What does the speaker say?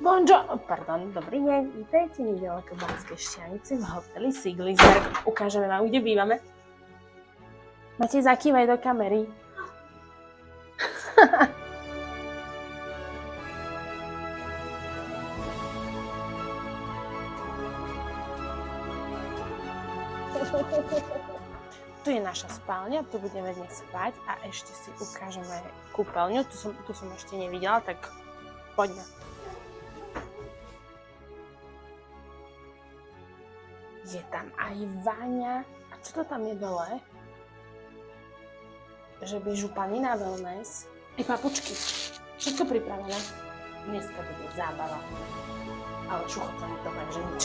Dobrý deň, vítajte nedaleko Banskej Štianice v hoteli Siglizberg. Ukážeme vám, kde bývame. Máte zakývaj do kamery. Tu je naša spálňa, tu budeme dnes spať a ešte si ukážeme kúpeľňu. Tu som ešte nevidela, tak poďme. Je tam aj váňa. A čo to tam je dole? Že by župani na wellness. Aj papučky. Všetko pripravené. Dneska bude zábava. Ale šuchot sa mi to že nič.